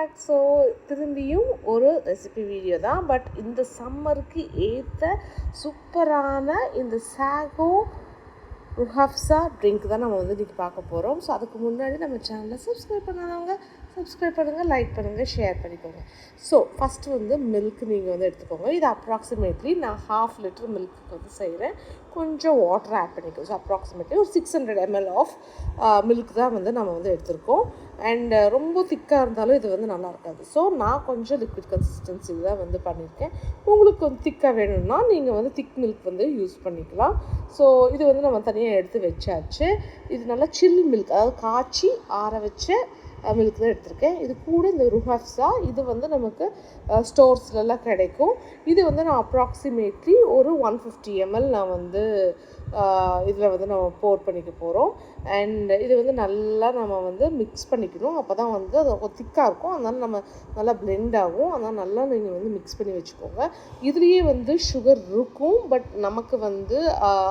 Back. So திரும்பியும் ஒரு recipe video தான். பட் இந்த சம்மருக்கு ஏற்ற சூப்பரான இந்த சாகோ ருஹப்ஸா ட்ரிங்க் தான் நம்ம வந்து இன்றைக்கி பார்க்க போகிறோம். ஸோ அதுக்கு முன்னாடி நம்ம சேனலை சப்ஸ்கிரைப் பண்ணாதவங்க சப்ஸ்கிரைப் பண்ணுங்கள், லைக் பண்ணுங்கள், ஷேர் பண்ணிக்கோங்க. ஸோ ஃபஸ்ட்டு வந்து மில்க் நீங்கள் வந்து எடுத்துக்கோங்க. இது அப்ராக்சிமேட்லி நான் 1/2 லிட்டர் மில்க்கு வந்து செய்கிறேன். கொஞ்சம் வாட்டர் ஆட் பண்ணிக்கோங்க. ஸோ அப்ராக்சிமேட்லி ஒரு 600 ml ஆஃப் மில்க் தான் வந்து நம்ம வந்து எடுத்திருக்கோம். அண்ட் ரொம்ப திக்காக இருந்தாலும் இது வந்து நல்லா இருக்காது. ஸோ நான் கொஞ்சம் லிக்விட் கன்சிஸ்டன்சி தான் வந்து பண்ணியிருக்கேன். உங்களுக்கு வந்து திக்காக வேணும்னா நீங்கள் வந்து திக் மில்க் வந்து யூஸ் பண்ணிக்கலாம். ஸோ இது வந்து நம்ம தனியாக எடுத்து வச்சாச்சு. இது நல்லா சில் மில்க், அதாவது காய்ச்சி ஆற வச்ச மில்க் தான் எடுத்திருக்கேன். இது கூட இந்த ருஹப்ஸா இது வந்து நமக்கு ஸ்டோர்ஸ்லலாம் கிடைக்கும். இது வந்து நான் அப்ராக்சிமேட்லி ஒரு 150 ml நான் வந்து இதில் வந்து நம்ம போர் பண்ணிக்க போகிறோம். அண்ட் இது வந்து நல்லா நம்ம வந்து மிக்ஸ் பண்ணிக்கணும். அப்போ தான் வந்து அது திக்காக இருக்கும். அதனால் நம்ம நல்லா பிளெண்ட் ஆகும். அதனால் நல்லா நீங்கள் வந்து மிக்ஸ் பண்ணி வச்சுக்கோங்க. இதுலேயே வந்து சுகர் இருக்கும், பட் நமக்கு வந்து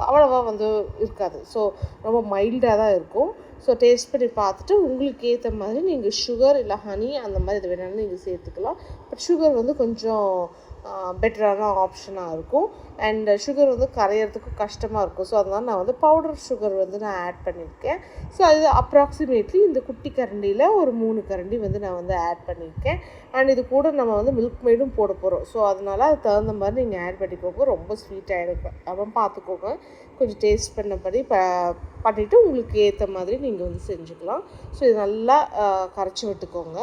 அவ்வளோவா வந்து இருக்காது. ஸோ ரொம்ப மைல்டாக தான் இருக்கும். ஸோ டேஸ்ட் பண்ணி பார்த்துட்டு உங்களுக்கு ஏற்ற மாதிரி நீங்கள் சுகர் இல்லை ஹனி அந்த மாதிரி இது வேணாலும் நீங்கள் சேர்த்துக்கலாம். பட் சுகர் வந்து கொஞ்சம் பெட்டரான ஆப்ஷனாக இருக்கும். அண்ட் சுகர் வந்து கரையிறதுக்கு கஷ்டமாக இருக்கும். ஸோ அதனால் நான் வந்து பவுடர் சுகர் வந்து நான் ஆட் பண்ணியிருக்கேன். ஸோ அது அப்ராக்சிமேட்லி இந்த குட்டி கரண்டியில் ஒரு 3 கரண்டி வந்து நான் வந்து ஆட் பண்ணியிருக்கேன். அண்ட் இது கூட நம்ம வந்து மில்க் மெய்டும் போட போகிறோம். ஸோ அதனால் அது தகுந்த மாதிரி நீங்கள் ஆட் பண்ணிக்கோங்க. ரொம்ப ஸ்வீட்டாக இருக்கும் அப்புறம் பார்த்துக்கோங்க. கொஞ்சம் டேஸ்ட் பண்ணபடி பண்ணிவிட்டு உங்களுக்கு ஏற்ற மாதிரி நீங்கள் வந்து செஞ்சுக்கலாம். ஸோ இது நல்லா கரைச்சி விட்டுக்கோங்க.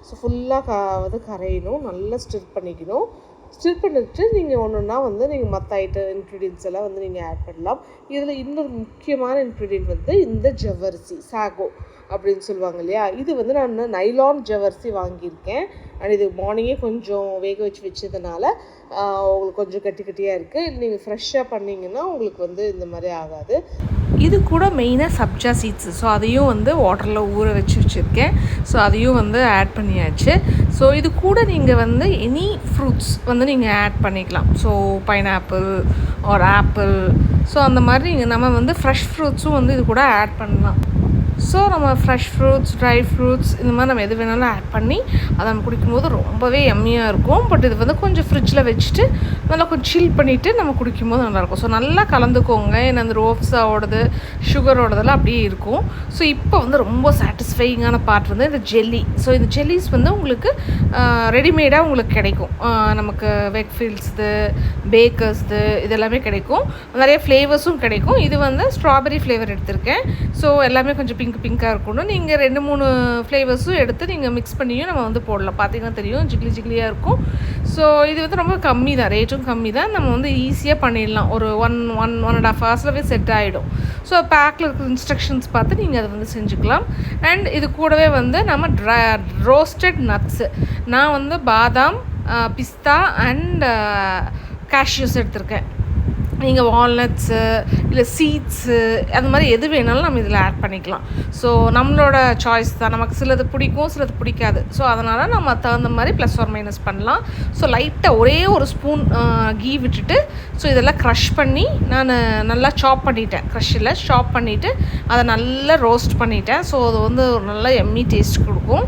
ஸோ ஃபுல்லாக வந்து கரையணும், நல்லா ஸ்டிர் பண்ணிக்கணும். ஸ்டிர் பண்ணிட்டு நீங்கள் ஒன்றுன்னா வந்து நீங்கள் மற்ற இன்க்ரீடியன்ட்ஸ் எல்லாம் வந்து நீங்கள் ஆட் பண்ணலாம். இதில் இன்னொரு முக்கியமான இன்க்ரீடியன்ட் வந்து இந்த ஜவ்வரிசி சாகோ அப்படின்னு சொல்லுவாங்க இல்லையா. இது வந்து நான் நைலான் ஜவ்வரிசி வாங்கியிருக்கேன். அண்ட் இது மார்னிங்கே கொஞ்சம் வேக வச்சதுனால உங்களுக்கு கொஞ்சம் கட்டி கட்டியாக இருக்குது. இல்லை நீங்கள் ஃப்ரெஷ்ஷாக பண்ணிங்கன்னா உங்களுக்கு வந்து இந்த மாதிரி ஆகாது. இது கூட மெயினாக சப்ஜா சீட்ஸ். ஸோ அதையும் வந்து வாட்டரில் ஊற வச்சுருக்கேன். ஸோ அதையும் வந்து ஆட் பண்ணியாச்சு. ஸோ இது கூட நீங்கள் வந்து எனி ஃப்ரூட்ஸ் வந்து நீங்கள் ஆட் பண்ணிக்கலாம். So pineapple or apple, so அந்த மாதிரி நம்ம வந்து ஃப்ரெஷ் ஃப்ரூட்ஸும் வந்து இது கூட ஆட் பண்ணலாம். ஸோ நம்ம ஃப்ரெஷ் ஃப்ரூட்ஸ், ட்ரை ஃப்ரூட்ஸ் இந்த மாதிரி நம்ம எது வேணாலும் ஆட் பண்ணி அதை நம்ம குடிக்கும்போது ரொம்பவே எம்மியாக இருக்கும். பட் இது வந்து கொஞ்சம் ஃப்ரிட்ஜில் வச்சுட்டு நல்லா கொஞ்சம் சில் பண்ணிவிட்டு நம்ம குடிக்கும்போது நல்லாயிருக்கும். ஸோ நல்லா கலந்துக்கோங்க. ஏன்னா அந்த ரோப்ஸாவோடது சுகரோடதெல்லாம் அப்படியே இருக்கும். ஸோ இப்போ வந்து ரொம்ப சாட்டிஸ்ஃபையிங்கான பார்ட் வந்து இந்த ஜெல்லி. ஸோ இந்த ஜெல்லிஸ் வந்து உங்களுக்கு ரெடிமேடாக உங்களுக்கு கிடைக்கும். நமக்கு வெக்ஃபீல்ட்ஸ்து, பேக்கர்ஸ்து இதெல்லாமே கிடைக்கும். நிறைய ஃப்ளேவர்ஸும் கிடைக்கும். இது வந்து ஸ்ட்ராபெரி ஃப்ளேவர் எடுத்திருக்கேன். ஸோ எல்லாமே கொஞ்சம் பிங்காக இருக்கணும். நீங்கள் 2-3 ஃப்ளேவர்ஸும் எடுத்து நீங்கள் மிக்ஸ் பண்ணியும் நம்ம வந்து போடலாம். பார்த்தீங்கன்னா தெரியும், ஜிக்லியாக இருக்கும். ஸோ இது வந்து ரொம்ப கம்மி தான், ரேட்டும் கம்மி தான். நம்ம வந்து ஈஸியாக பண்ணிடலாம். ஒரு 1.5 ஹவர்ஸ்லவே செட் ஆகிடும். ஸோ பேக்கில் இருக்கிற இன்ஸ்ட்ரக்ஷன்ஸ் பார்த்து நீங்கள் அதை வந்து செஞ்சுக்கலாம். அண்ட் இது கூடவே வந்து நம்ம ரோஸ்டட் நட்ஸு, நான் வந்து பாதாம், பிஸ்தா அண்ட் கேஷ்யூஸ் எடுத்திருக்கேன். நீங்கள் வால்நட்ஸு இல்லை சீட்ஸு அந்த மாதிரி எது வேணாலும் நம்ம இதில் ஆட் பண்ணிக்கலாம். ஸோ நம்மளோட சாய்ஸ் தான். நமக்கு சிலது பிடிக்கும், சிலது பிடிக்காது. ஸோ அதனால் நம்ம தகுந்த மாதிரி ப்ளஸ் ஆர் மைனஸ் பண்ணலாம். ஸோ லைட்டாக ஒரே ஒரு ஸ்பூன் கீ விட்டுட்டு ஸோ இதெல்லாம் க்ரஷ் பண்ணி நான் நல்லா சாப் பண்ணிட்டேன். க்ரஷ்ஷில் சாப் பண்ணிவிட்டு அதை நல்லா ரோஸ்ட் பண்ணிட்டேன். ஸோ அது வந்து ஒரு நல்ல எம்மி டேஸ்ட் கொடுக்கும்.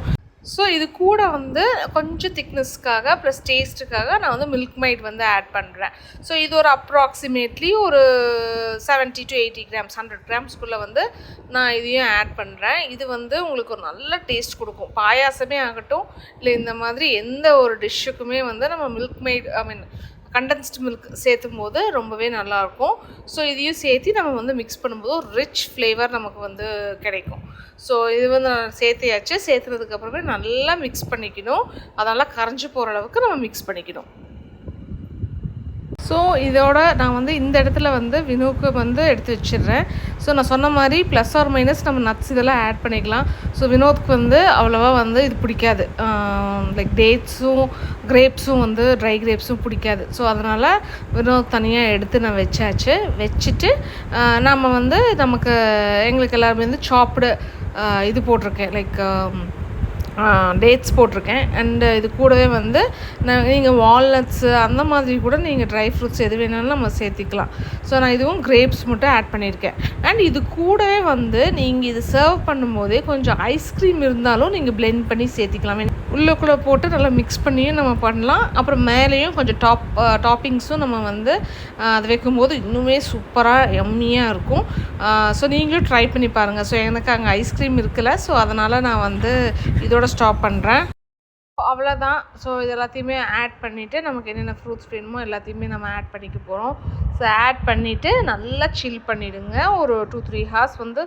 ஸோ இது கூட வந்து கொஞ்சம் திக்னஸ்க்காக ப்ளஸ் டேஸ்ட்டுக்காக நான் வந்து மில்க் மைட் வந்து ஆட் பண்ணுறேன். ஸோ இது ஒரு அப்ராக்சிமேட்லி ஒரு 70 to 80 grams 100 grams வந்து நான் இதையும் ஆட் பண்ணுறேன். இது வந்து உங்களுக்கு ஒரு நல்ல டேஸ்ட் கொடுக்கும். பாயாசமே ஆகட்டும் இல்லை இந்த மாதிரி எந்த ஒரு டிஷ்ஷுக்குமே வந்து நம்ம மில்க் மைட் கண்டென்ஸ்டு மில்க் சேர்த்தும் போது ரொம்பவே நல்லாயிருக்கும். ஸோ இதையும் சேர்த்து நம்ம வந்து மிக்ஸ் பண்ணும்போது ஒரு ரிச் ஃப்ளேவர் நமக்கு வந்து கிடைக்கும். ஸோ இது வந்து நான் சேர்த்தியாச்சு. சேர்த்துனதுக்கப்புறமே நல்லா மிக்ஸ் பண்ணிக்கணும். அதெல்லாம் கரைஞ்சி போகிற அளவுக்கு நம்ம மிக்ஸ் பண்ணிக்கணும். ஸோ இதோட நான் வந்து இந்த இடத்துல வந்து வினோக்கு வந்து எடுத்து வச்சிடுறேன். ஸோ நான் சொன்ன மாதிரி ப்ளஸ் ஆர் மைனஸ் நம்ம நட்ஸ் இதெல்லாம் ஆட் பண்ணிக்கலாம். ஸோ வினோத்துக்கு வந்து அவ்வளோவா வந்து இது பிடிக்காது. லைக் டேட்ஸும் கிரேப்ஸும் வந்து ட்ரை கிரேப்ஸும் பிடிக்காது. ஸோ அதனால் வினோத் தனியாக எடுத்து நான் வச்சுட்டு நம்ம வந்து எங்களுக்கு எல்லாருமே வந்து சாப்பிடு இது போட்டிருக்கேன். லைக் டேட்ஸ் போட்டிருக்கேன். அண்டு இது கூடவே வந்து நீங்கள் வால்நட்ஸு அந்த மாதிரி கூட நீங்கள் ட்ரை ஃப்ரூட்ஸ் எது வேணாலும் நம்ம சேர்த்திக்கலாம். ஸோ நான் இதுவும் கிரேப்ஸ் மட்டும் ஆட் பண்ணியிருக்கேன். அண்ட் இது கூடவே வந்து நீங்கள் இது சர்வ் பண்ணும்போதே கொஞ்சம் ஐஸ்கிரீம் இருந்தாலும் நீங்கள் பிளெண்ட் பண்ணி சேர்த்திக்கலாம். உள்ளுக்குள்ளே போட்டு நல்லா மிக்ஸ் பண்ணியும் நம்ம பண்ணலாம். அப்புறம் மேலேயும் கொஞ்சம் டாப்பிங்ஸும் நம்ம வந்து அது வைக்கும்போது இன்னுமே சூப்பராக எம்மியாக இருக்கும். ஸோ நீங்களும் ட்ரை பண்ணி பாருங்கள். ஸோ எனக்கு அங்கே ஐஸ்கிரீம் இருக்குல்ல, ஸோ அதனால் நான் வந்து இதோட ஸ்டாப் பண்ணுறேன். அவ்வளோதான். ஸோ இது எல்லாத்தையுமே ஆட் பண்ணிவிட்டு நமக்கு என்னென்ன ஃப்ரூட்ஸ் வேணுமோ எல்லாத்தையுமே நம்ம ஆட் பண்ணிக்க போகிறோம். ஸோ ஆட் பண்ணிவிட்டு நல்லா சில் பண்ணிவிடுங்க. ஒரு 2-3 ஹார்ஸ் வந்து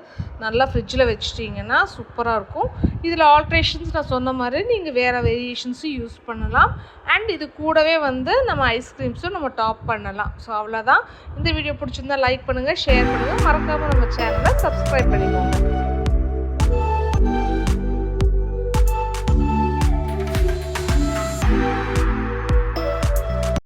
நல்லா ஃப்ரிட்ஜில் வச்சிட்டிங்கன்னா சூப்பராக இருக்கும். இதில் ஆல்ட்ரேஷன்ஸ் நான் சொன்ன மாதிரி நீங்கள் வேறு வேரியேஷன்ஸும் யூஸ் பண்ணலாம். அண்ட் இது கூடவே வந்து நம்ம ஐஸ்கிரீம்ஸும் நம்ம டாப் பண்ணலாம். ஸோ அவ்வளோதான். இந்த வீடியோ பிடிச்சிருந்தா லைக் பண்ணுங்கள், ஷேர் பண்ணுங்கள், மறக்காமல் நம்ம சேனலை சப்ஸ்கிரைப் பண்ணிக்கோங்க.